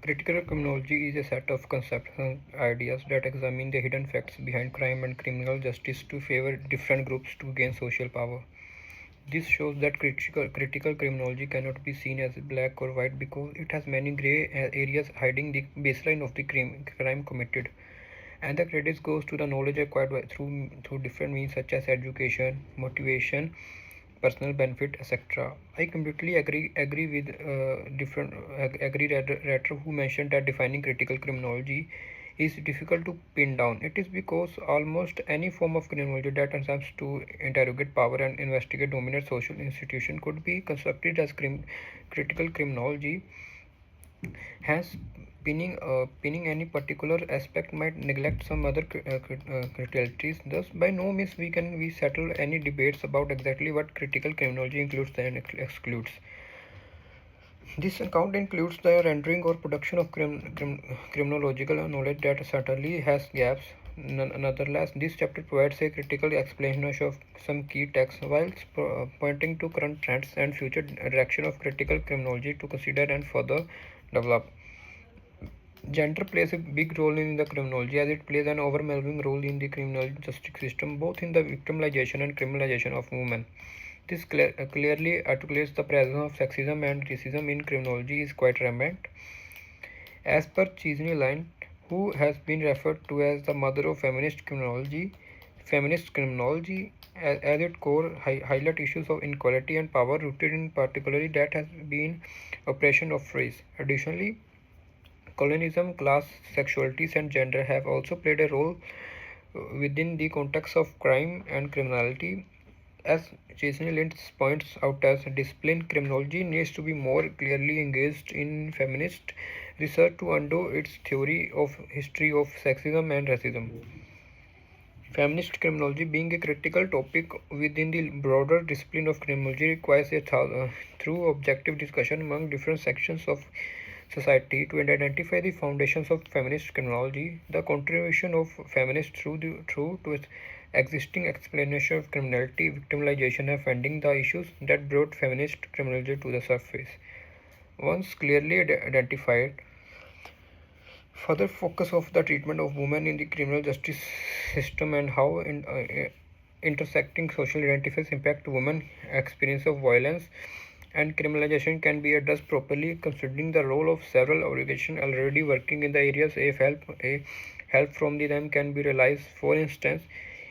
Critical criminology is a set of concepts and ideas that examine the hidden facts behind crime and criminal justice to favor different groups to gain social power. This shows that critical criminology cannot be seen as black or white because it has many gray areas hiding the baseline of the crime committed. And the credit goes to the knowledge acquired through different means such as education, motivation, personal benefit, etc. I completely agree with writer who mentioned that defining critical criminology is difficult to pin down. It is because almost any form of criminology that attempts to interrogate power and investigate dominant social institution could be constructed as critical criminology. Hence, pinning any particular aspect might neglect some other criticalities. Thus, by no means we settle any debates about exactly what critical criminology includes and excludes. This account includes the rendering or production of criminological knowledge that certainly has gaps. Nonetheless, this chapter provides a critical explanation of some key texts while pointing to current trends and future direction of critical criminology to consider and further develop. Gender plays a big role in the criminology as it plays an overwhelming role in the criminal justice system, both in the victimization and criminalization of women. This clearly articulates the presence of sexism and racism in criminology is quite rampant. As per Chisney Line, who has been referred to as the mother of feminist criminology as its core highlight issues of inequality and power rooted in particularly that has been oppression of race. Additionally, colonialism, class, sexualities, and gender have also played a role within the context of crime and criminality. As Jason Lynch points out, as discipline, criminology needs to be more clearly engaged in feminist research to undo its theory of history of sexism and racism. Feminist criminology, being a critical topic within the broader discipline of criminology, requires a through objective discussion among different sections of society to identify the foundations of feminist criminology, the contribution of feminists through to its existing explanation of criminality, victimization, and finding the issues that brought feminist criminology to the surface. Once clearly identified, further focus of the treatment of women in the criminal justice system and how intersecting social identities impact women experience of violence and criminalization can be addressed properly considering the role of several organizations already working in the areas a help from them can be realized. For instance,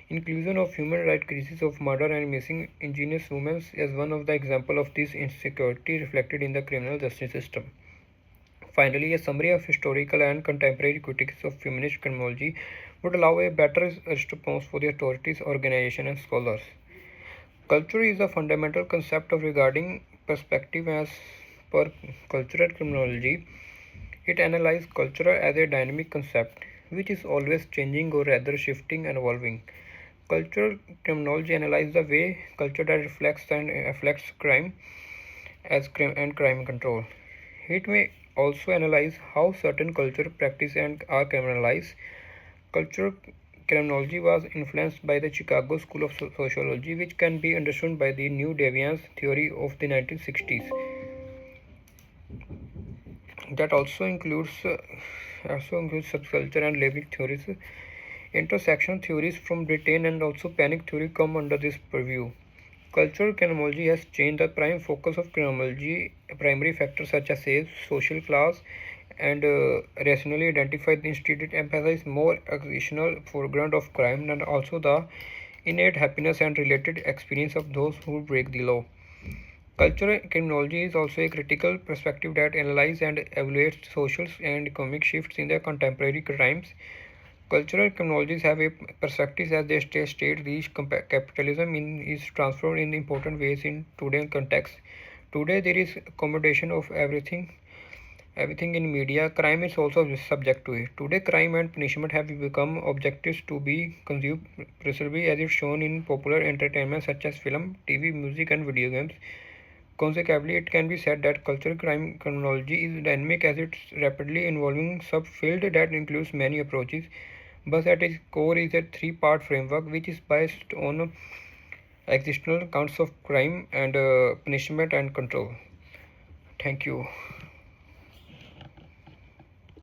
inclusion of human rights cases of murder and missing indigenous women is one of the examples of this insecurity reflected in the criminal justice system. Finally, a summary of historical and contemporary critiques of feminist criminology would allow a better response for the authorities, organizations, and scholars. Culture is a fundamental concept of regarding perspective as per cultural criminology. It analyzes culture as a dynamic concept which is always changing or rather shifting and evolving. Cultural criminology analyzes the way culture that reflects and affects crime and crime control. It may also analyze how certain cultural practices and are criminalized. Cultural criminology was influenced by the Chicago School of Sociology, which can be understood by the New Deviance theory of the 1960s. That also includes subculture and labeling theories. Intersection theories from Britain and also panic theory come under this purview. Cultural criminology has changed the prime focus of criminology. Primary factors such as age, social class, and rationally identified instead emphasize more occasional foreground of crime and also the innate happiness and related experience of those who break the law. Cultural criminology is also a critical perspective that analyzes and evaluates social and economic shifts in the contemporary crimes. Cultural criminologies have a perspective as they state these capitalism is transformed in important ways in today's context. Today there is accommodation of everything in media. Crime is also subject to it. Today crime and punishment have become objectives to be consumed precisely as is shown in popular entertainment such as film, TV, music and video games. Consequently, it can be said that cultural criminology is dynamic as it's rapidly evolving subfield that includes many approaches, but at its core is a three-part framework which is based on existential counts of crime and punishment and control. Thank you.